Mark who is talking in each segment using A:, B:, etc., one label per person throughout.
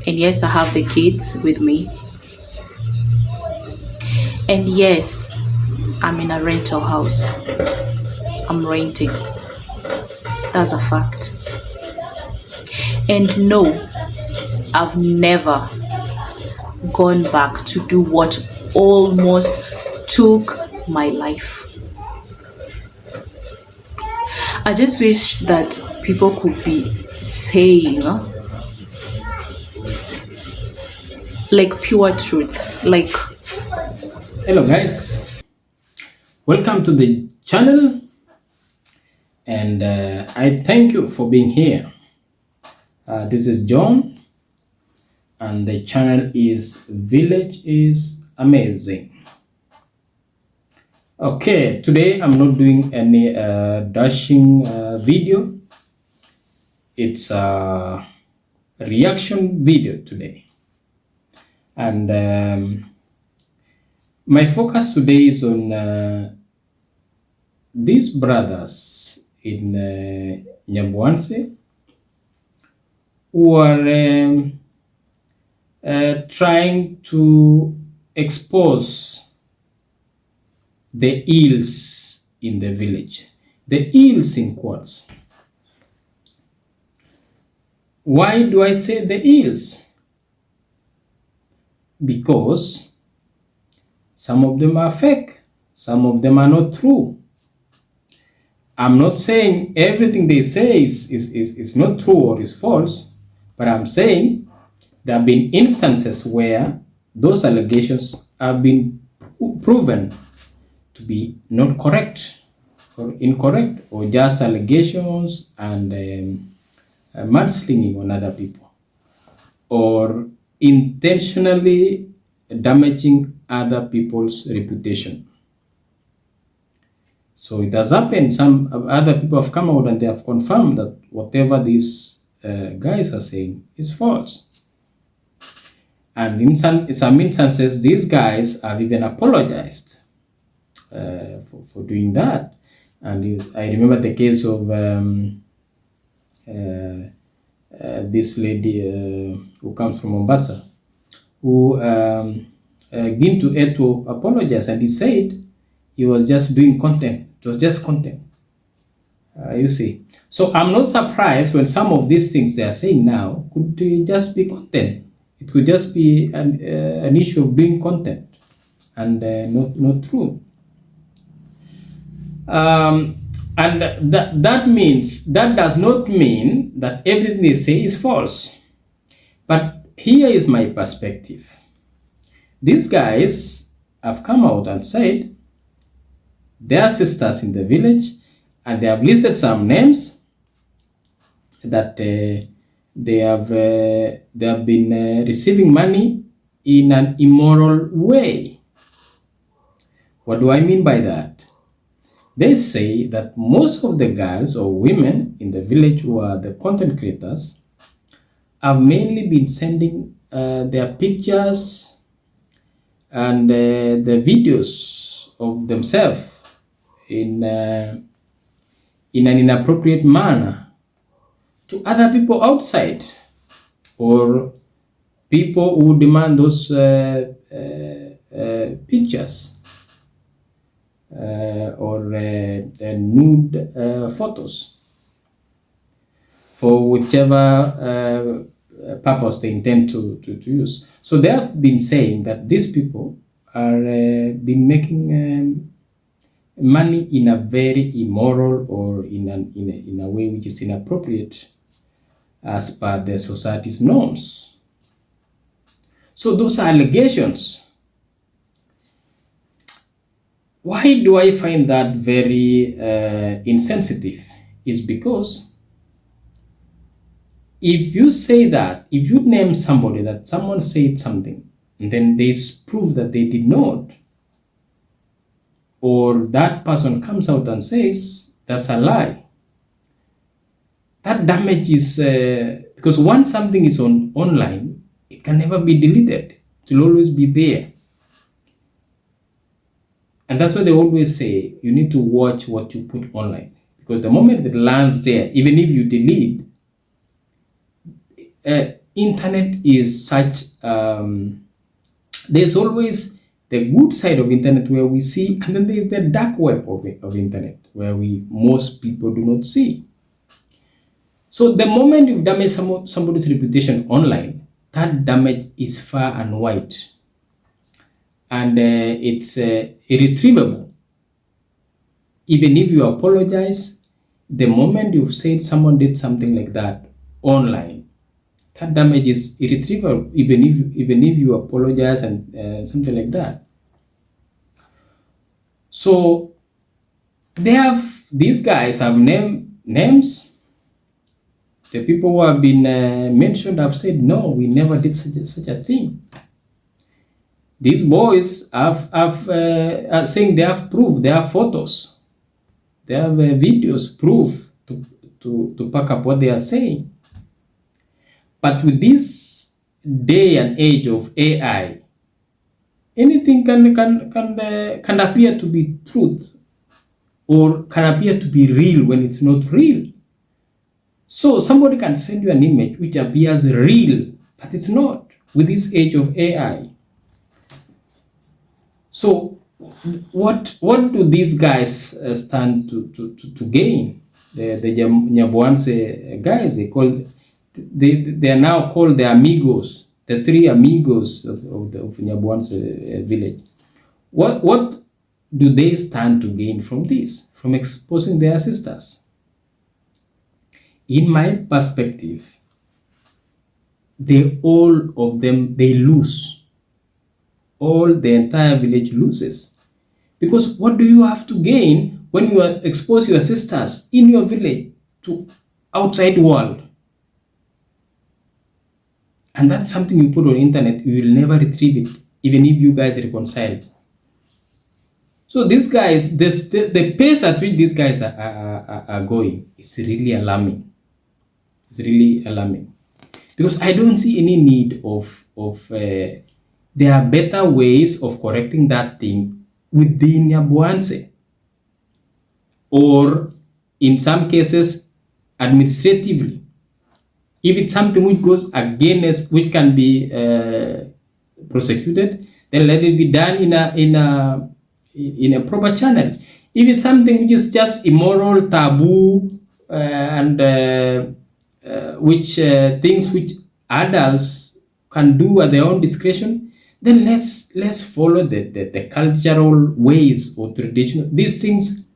A: And yes, I have the kids with me. And yes, I'm in a rental house. I'm renting. That's a fact. And no, I've never gone back to do what almost took my life. I just wish that people could be saying like pure truth. Like,
B: Hello guys, welcome to the channel and I thank you for being here. This is John and the channel is Village is Amazing. Okay, today I'm not doing any dashing video. It's a reaction video today, and my focus today is on these brothers in Nyabwanse who are trying to expose the ills in the village. The ills in quotes. Why do I say the ills? Because some of them are fake, some of them are not true. I'm not saying everything they say is not true or is false, but I'm saying there have been instances where those allegations have been proven to be not correct or incorrect or just allegations and mudslinging on other people or intentionally damaging other people's reputation. So it has happened. Some other people have come out and they have confirmed that whatever these guys are saying is false. And in some instances, these guys have even apologized for doing that. And I remember the case of this lady who comes from Mombasa, who came to Ed to apologize, and he said he was just doing content. It was just content. You see. So I'm not surprised when some of these things they are saying now could just be content. It could just be an issue of doing content and not true. And that does not mean that everything they say is false. But here is my perspective. These guys have come out and said their sisters in the village, and they have listed some names that they have been receiving money in an immoral way. What do I mean by that? They say that most of the girls or women in the village who are the content creators have mainly been sending their pictures and the videos of themselves in an inappropriate manner to other people outside or people who demand those pictures or nude photos for whichever purpose they intend to use. So they have been saying that these people are been making money in a very immoral or in a way which is inappropriate as per the society's norms. So those are allegations. Why do I find that very insensitive? Is because if you say that, if you name somebody that someone said something, and then there's proof that they did not, or that person comes out and says that's a lie, that damage is because once something is online, it can never be deleted. It will always be there. And that's why they always say you need to watch what you put online, because the moment it lands there, even if you delete, internet is such there's always the good side of internet where we see, and then there's the dark web of internet where we most people do not see. So the moment you've damaged somebody's reputation online, that damage is far and wide, and it's irretrievable. Even if you apologize, the moment you've said someone did something like that online, that damage is irretrievable. Even if you apologize and something like that. So these guys have names. The people who have been mentioned have said, no, we never did such a thing. These boys are saying they have proof, they have photos, they have videos, proof to back up what they are saying. But with this day and age of AI, anything can appear to be truth or can appear to be real when it's not real. So somebody can send you an image which appears real, but it's not with this age of AI. So what do these guys stand to gain? The Nyabuanse guys, they are now called the Amigos, the three Amigos of Nyabuanse village. What do they stand to gain from this, from exposing their sisters? In my perspective, all of them lose. All the entire village loses. Because what do you have to gain when you expose your sisters in your village to outside world? And that's something you put on internet, you will never retrieve it, even if you guys reconcile. So these guys, the pace at which these guys are going is really alarming. It's really alarming. Because I don't see any need of there are better ways of correcting that thing within Nyabuanse, or in some cases administratively. If it's something which goes against, which can be prosecuted, then let it be done in a proper channel. If it's something which is just immoral, taboo, and which things which adults can do at their own discretion, then let's follow the cultural ways or traditional. These things,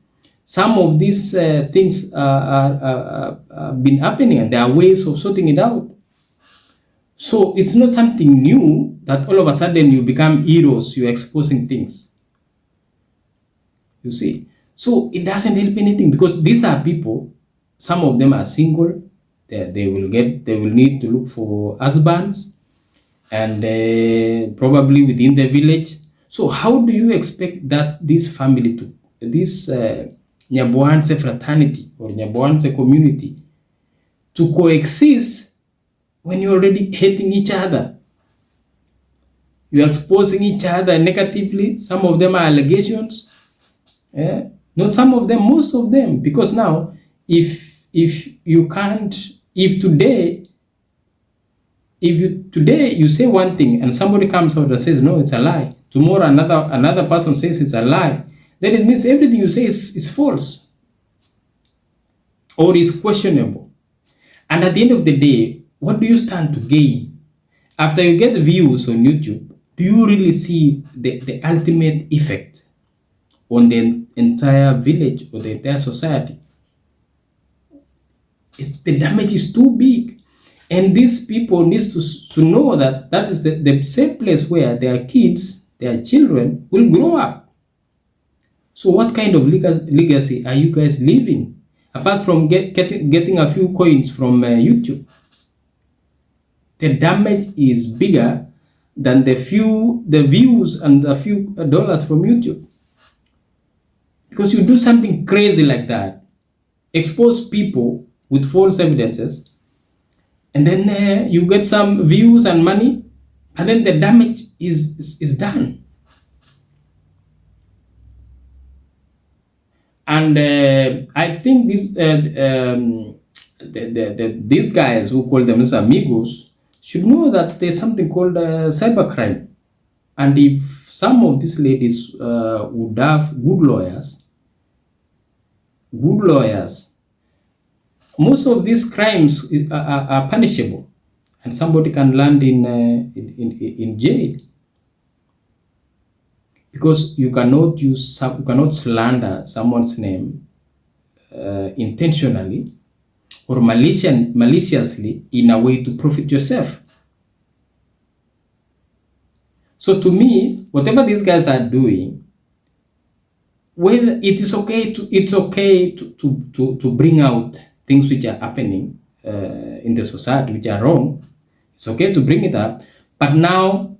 B: some of these things are been happening, and there are ways of sorting it out. So it's not something new that all of a sudden you become heroes, you're exposing things. You see, so it doesn't help anything, because these are people. Some of them are single. They will need to look for husbands, and probably within the village. So how do you expect that this family, this Nyabuanse fraternity or Nyabuanse community, to coexist when you're already hating each other? You're exposing each other negatively. Some of them are allegations. Not some of them, most of them. Because now, if you can't, if today you say one thing and somebody comes out and says, no, it's a lie, tomorrow another person says it's a lie, then it means everything you say is false or is questionable. And at the end of the day, what do you stand to gain? After you get views on YouTube, do you really see the ultimate effect on the entire village or the entire society? The damage is too big. And these people need to know that is the same place where their kids, their children will grow up. So what kind of legacy are you guys leaving? Apart from getting a few coins from YouTube. The damage is bigger than the views and a few dollars from YouTube. Because you do something crazy like that, expose people with false evidences, and then you get some views and money, and then the damage is done. And I think these guys who call themselves Amigos, should know that there's something called cybercrime. And if some of these ladies would have good lawyers, most of these crimes are punishable, and somebody can land in jail, because you cannot you cannot slander someone's name intentionally or maliciously in a way to profit yourself. So to me, whatever these guys are doing, well, it's okay to bring out things which are happening in the society which are wrong. It's okay to bring it up, but now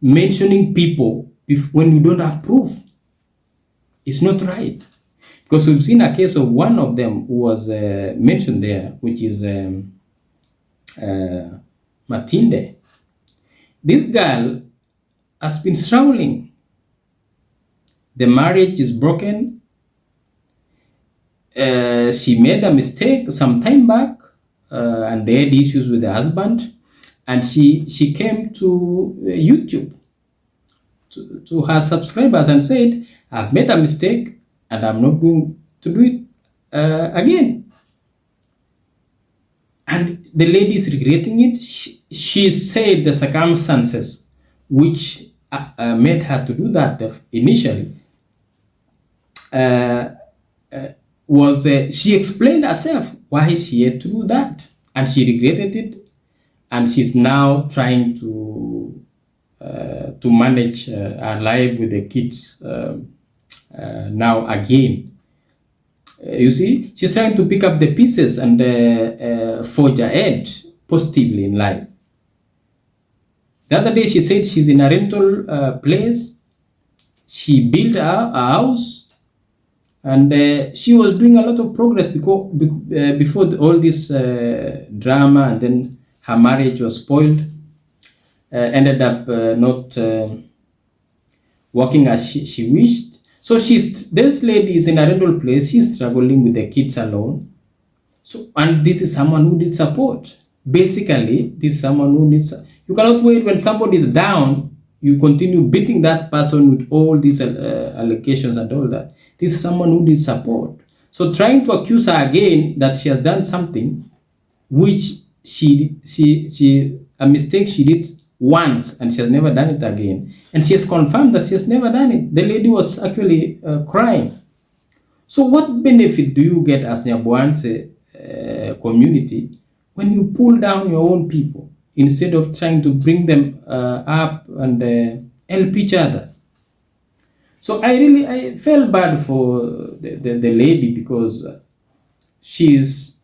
B: mentioning people when you don't have proof is not right. Because we've seen a case of one of them who was mentioned there, which is Matinde. This girl has been struggling. The marriage is broken. She made a mistake some time back, and they had issues with the husband. And she came to YouTube to her subscribers and said, "I've made a mistake and I'm not going to do it again." And the lady is regretting it. She said the circumstances which made her to do that initially was she explained herself why she had to do that, and she regretted it, and she's now trying to manage her life with the kids now again. You see, she's trying to pick up the pieces and forge ahead positively in life. The other day she said she's in a rental place. She built a house, and she was doing a lot of progress before all this drama, and then her marriage was spoiled. Ended up not working as she wished. So this lady is in a rental place. She's struggling with the kids alone. So, and this is someone who needs support. Basically, this is someone who needs. You cannot wait when somebody is down. You continue beating that person with all these allegations and all that. This is someone who needs support. So, trying to accuse her again that she has done something, which a mistake she did once and she has never done it again, and she has confirmed that she has never done it. The lady was actually crying. So what benefit do you get as Nyaboanse community when you pull down your own people instead of trying to bring them up and help each other? So I felt bad for the lady, because she is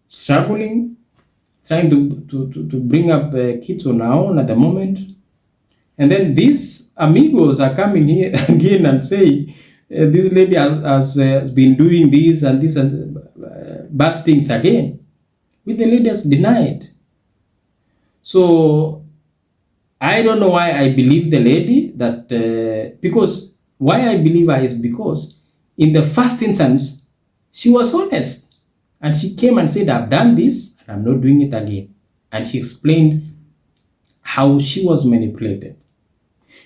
B: struggling, trying to bring up kids on her own at the moment. And then these amigos are coming here again and say, this lady has been doing this and this and bad things again, which the lady has denied. So I don't know why I believe the lady that, because why I believe her is because in the first instance, she was honest. And she came and said, "I've done this, and I'm not doing it again." And she explained how she was manipulated.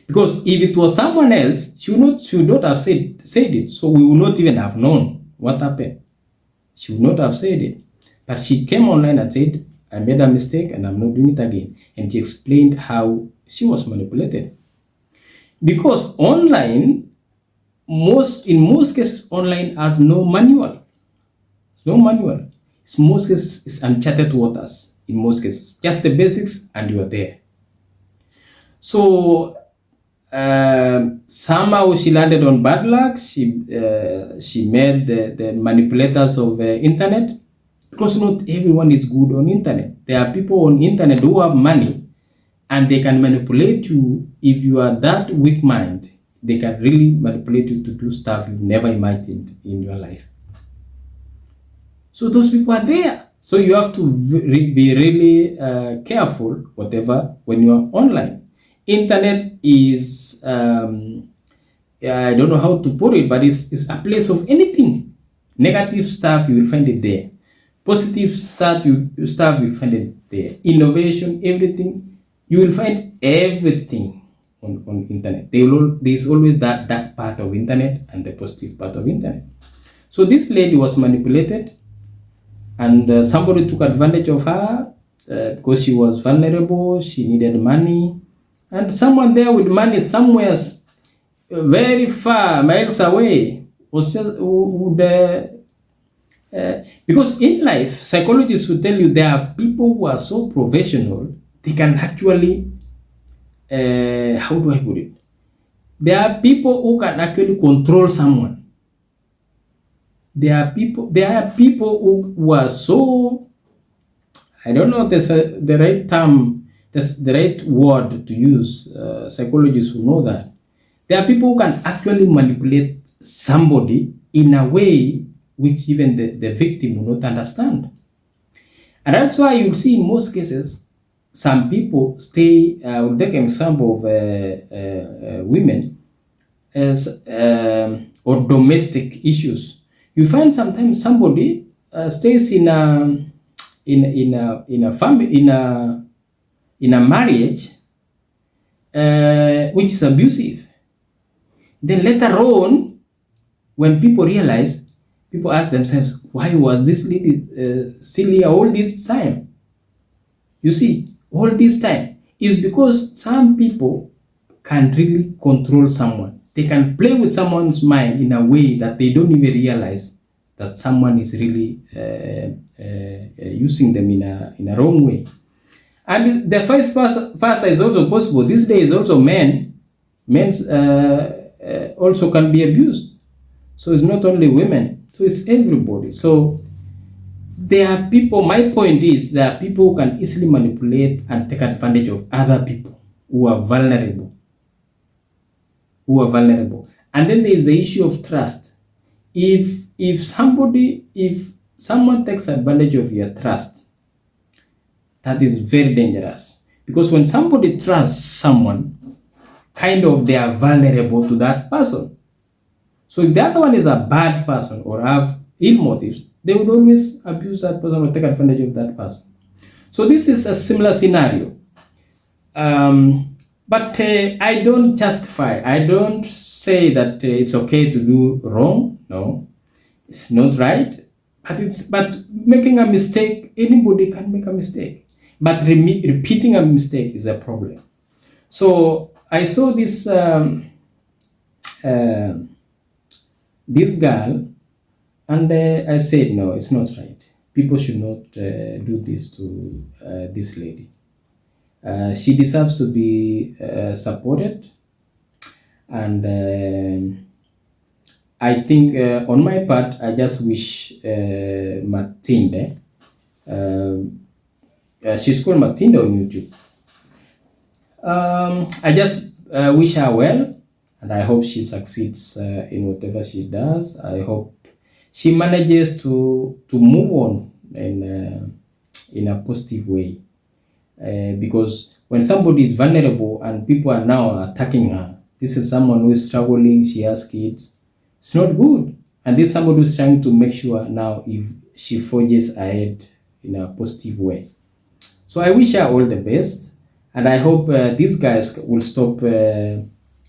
B: Because if it was someone else, she would not have said it. So we would not even have known what happened. She would not have said it. But she came online and said, "I made a mistake and I'm not doing it again." And she explained how she was manipulated. Because online, in most cases, online has no manual. No manual. In most cases, it's uncharted waters. In most cases, just the basics, and you are there. So somehow she landed on bad luck. She made the manipulators of internet, because not everyone is good on internet. There are people on internet who have money, and they can manipulate you. If you are that weak mind, they can really manipulate you to do stuff you've never imagined in your life. So those people are there. So you have to be really careful, when you are online. Internet is, I don't know how to put it, but it's a place of anything. Negative stuff, you will find it there. Positive stuff, you will find it there. Innovation, everything. You will find everything on internet. There's always that dark part of internet and the positive part of internet. So this lady was manipulated, and somebody took advantage of her because she was vulnerable. She needed money, and someone there with money somewhere very far, miles away, was just would because in life, psychologists will tell you there are people who are so professional they can actually how do I put it? There are people who can actually control someone. There are people who are so, I don't know if there's the right term, that's the right word to use. Psychologists will know that. There are people who can actually manipulate somebody in a way which even the victim will not understand. And that's why you'll see in most cases, some people stay, we'll take an example of women as or domestic issues. You find sometimes somebody stays in a family, in a marriage which is abusive. Then later on, when people realize, people ask themselves, why was this lady still here all this time? You see, all this time is because some people can really control someone. They can play with someone's mind in a way that they don't even realize that someone is really using them in a wrong way. And the vice versa is also possible. These days also men also can be abused. So it's not only women, so it's everybody. So there are people, my point is there are people who can easily manipulate and take advantage of other people who are vulnerable. And then there is the issue of trust. If someone takes advantage of your trust, that is very dangerous. Because when somebody trusts someone, kind of they are vulnerable to that person. So if the other one is a bad person or have ill motives, they would always abuse that person or take advantage of that person. So this is a similar scenario. But I don't justify, I don't say that it's okay to do wrong. No, it's not right. But making a mistake, anybody can make a mistake. But repeating a mistake is a problem. So I saw this this girl, and I said, no, it's not right. People should not do this to this lady. She deserves to be supported. And I think on my part, I just wish Matilde, she's called Matilde on YouTube. I just wish her well, and I hope she succeeds in whatever she does. I hope she manages to move on in a positive way. Because when somebody is vulnerable and people are now attacking her, this is someone who is struggling, she has kids, it's not good. And this is somebody who's trying to make sure now if she forges ahead in a positive way. So I wish her all the best, and I hope these guys will stop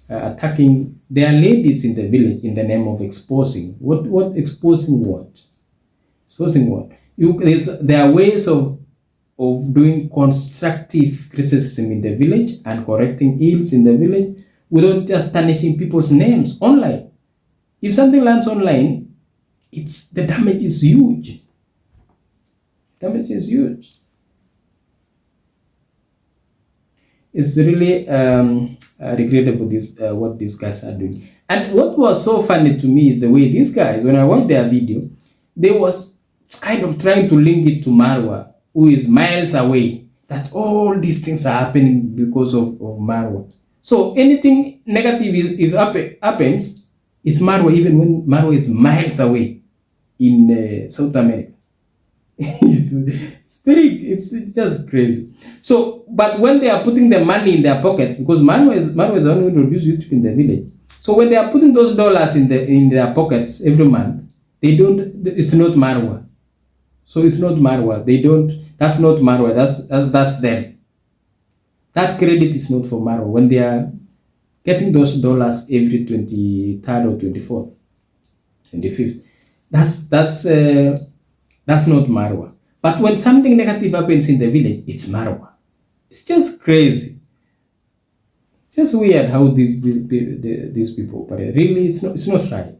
B: attacking. There are ladies in the village in the name of exposing. What exposing what? Exposing what? There are ways of doing constructive criticism in the village and correcting ills in the village without just tarnishing people's names online. If something lands online, the damage is huge. Damage is huge. It's really regrettable what these guys are doing. And what was so funny to me is the way these guys, when I watched their video, they was kind of trying to link it to Marwa, who is miles away, that all these things are happening because of Marwa. So anything negative if happens, it's Marwa, even when Marwa is miles away in South America. It's just crazy. So, but when they are putting the money in their pocket, because Marwa is the one who introduced YouTube in the village. So when they are putting those dollars in their pockets every month, it's not Marwa. So it's not Marwa. They don't. That's not Marwa. That's them. That credit is not for Marwa. When they are getting those dollars every 23rd or 24th, 25th, that's not Marwa. But when something negative happens in the village, it's Marwa. It's just crazy. It's just weird how these people operate. Really, it's not right.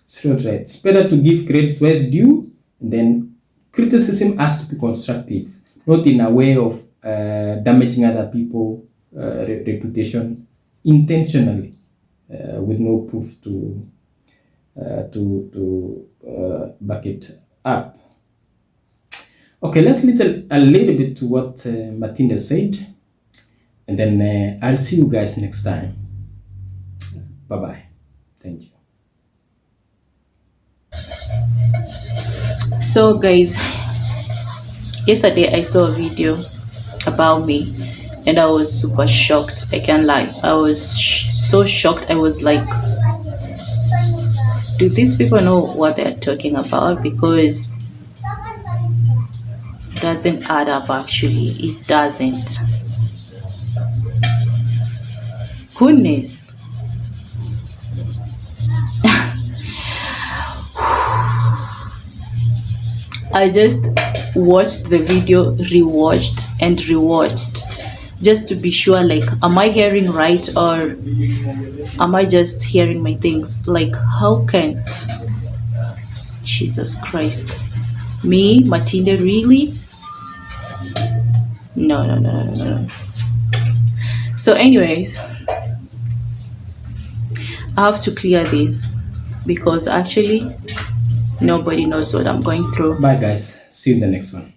B: It's not right. It's better to give credit where it's due, and then criticism has to be constructive, not in a way of damaging other people' reputation intentionally, with no proof to back it up. Okay, let's listen a little bit to what Matinda said, and then I'll see you guys next time. Bye bye. Thank you.
A: So, guys, yesterday I saw a video about me, and I was super shocked. I can't lie. I was so shocked. I was like, do these people know what they're talking about? Because it doesn't add up, actually. It doesn't. Goodness. I just watched the video, rewatched and rewatched, just to be sure, like, am I hearing right, or am I just hearing my things? Like, how can Jesus Christ, me, Matinda, really? No, no, no, no, no, no. So anyways, I have to clear this, because actually nobody knows what I'm going through.
B: Bye, guys. See you in the next one.